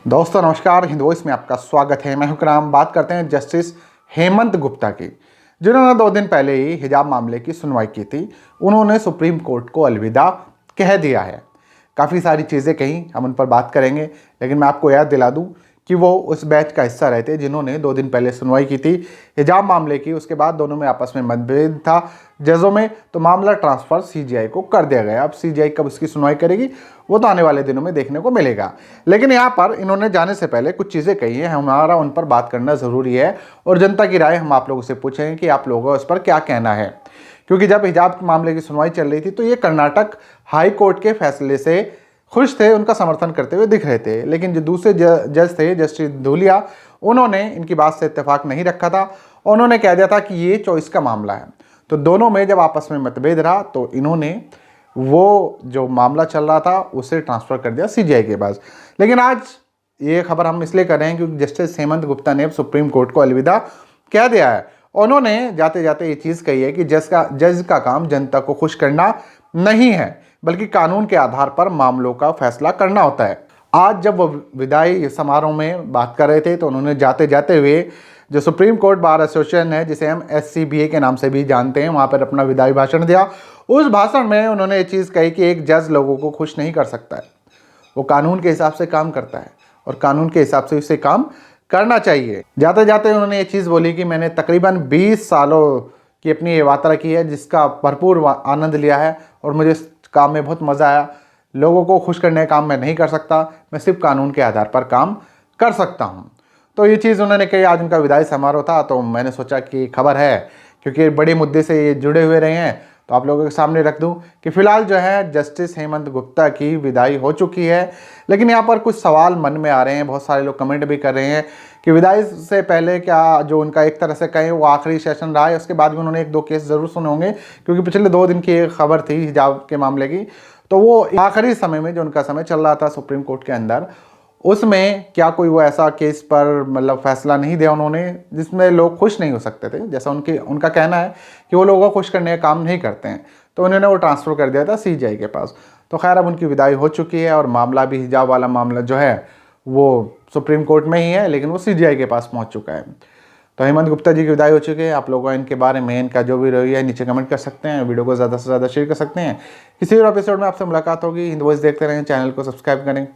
दोस्तों नमस्कार, हिंद वॉइस में आपका स्वागत है। मैं हुक्राम। बात करते हैं जस्टिस हेमंत गुप्ता की, जिन्होंने 2 दिन पहले ही हिजाब मामले की सुनवाई की थी। उन्होंने सुप्रीम कोर्ट को अलविदा कह दिया है। काफ़ी सारी चीज़ें कहीं, हम उन पर बात करेंगे, लेकिन मैं आपको याद दिला दूं कि वो उस बैच का हिस्सा रहे थे जिन्होंने 2 दिन पहले सुनवाई की थी हिजाब मामले की। उसके बाद दोनों में आपस में मतभेद था जजों में, तो मामला ट्रांसफ़र सीजीआई को कर दिया गया। अब सीजीआई कब उसकी सुनवाई करेगी वो तो आने वाले दिनों में देखने को मिलेगा। लेकिन यहाँ पर इन्होंने जाने से पहले कुछ चीज़ें कही हैं, हमारा उन पर बात करना ज़रूरी है और जनता की राय हम आप लोगों से पूछेंगे कि आप लोगों को उस पर क्या कहना है। क्योंकि जब हिजाब मामले की सुनवाई चल रही थी तो ये कर्नाटक हाई कोर्ट के फैसले से खुश थे, उनका समर्थन करते हुए दिख रहे थे। लेकिन जो दूसरे जज थे, जस्टिस धूलिया, उन्होंने इनकी बात से इत्तेफाक नहीं रखा था। उन्होंने कह दिया था कि ये चॉइस का मामला है। तो दोनों में जब आपस में मतभेद रहा तो इन्होंने वो जो मामला चल रहा था उसे ट्रांसफ़र कर दिया सीजीआई के पास। लेकिन आज ये खबर हम इसलिए कर रहे हैं क्योंकि जस्टिस हेमंत गुप्ता ने सुप्रीम कोर्ट को अलविदा कह दिया है। उन्होंने जाते जाते ये चीज़ कही है कि जज का काम जनता को खुश करना नहीं है, बल्कि कानून के आधार पर मामलों का फैसला करना होता है। आज जब वो विदाई समारोह में बात कर रहे थे तो उन्होंने जाते जाते हुए जो सुप्रीम कोर्ट बार एसोसिएशन है, जिसे हम एससीबीए के नाम से भी जानते हैं, वहाँ पर अपना विदाई भाषण दिया। उस भाषण में उन्होंने ये चीज़ कही कि एक जज लोगों को खुश नहीं कर सकता है, वो कानून के हिसाब से काम करता है और कानून के हिसाब से उसे काम करना चाहिए। जाते जाते उन्होंने ये चीज़ बोली कि मैंने तकरीबन 20 सालों की अपनी ये यात्रा की है, जिसका भरपूर आनंद लिया है और मुझे इस काम में बहुत मज़ा आया। लोगों को खुश करने का काम मैं नहीं कर सकता, मैं सिर्फ कानून के आधार पर काम कर सकता हूँ। तो ये चीज़ उन्होंने कही। आज उनका विदाई समारोह था तो मैंने सोचा कि खबर है, क्योंकि बड़े मुद्दे से ये जुड़े हुए रहे हैं, तो आप लोगों के सामने रख दूं कि फ़िलहाल जो है जस्टिस हेमंत गुप्ता की विदाई हो चुकी है। लेकिन यहाँ पर कुछ सवाल मन में आ रहे हैं, बहुत सारे लोग कमेंट भी कर रहे हैं कि विदाई से पहले क्या जो उनका एक तरह से कहें वो आखिरी सेशन रहा है। उसके बाद भी उन्होंने 1-2 केस ज़रूर सुने होंगे, क्योंकि पिछले 2 दिन की एक खबर थी हिजाब के मामले की। तो वो आखिरी समय में जो उनका समय चल रहा था सुप्रीम कोर्ट के अंदर, उसमें क्या कोई वो ऐसा केस पर मतलब फैसला नहीं दिया उन्होंने जिसमें लोग खुश नहीं हो सकते थे। जैसा उनका कहना है कि वो लोगों को खुश करने का काम नहीं करते हैं, तो उन्होंने वो ट्रांसफ़र कर दिया था सीजीआई के पास। तो खैर अब उनकी विदाई हो चुकी है और मामला भी हिजाब वाला मामला जो है वो सुप्रीम कोर्ट में ही है, लेकिन वो सीजीआई के पास पहुँच चुका है। तो हेमंत गुप्ता जी की विदाई हो चुकी है। आप लोगों को इनके बारे में, इनका जो भी रवैया है, नीचे कमेंट कर सकते हैं। वीडियो को ज़्यादा से ज़्यादा शेयर कर सकते हैं। किसी और एपिसोड में आपसे मुलाकात होगी। हिंद वॉइस देखते रहें, चैनल को सब्सक्राइब करें।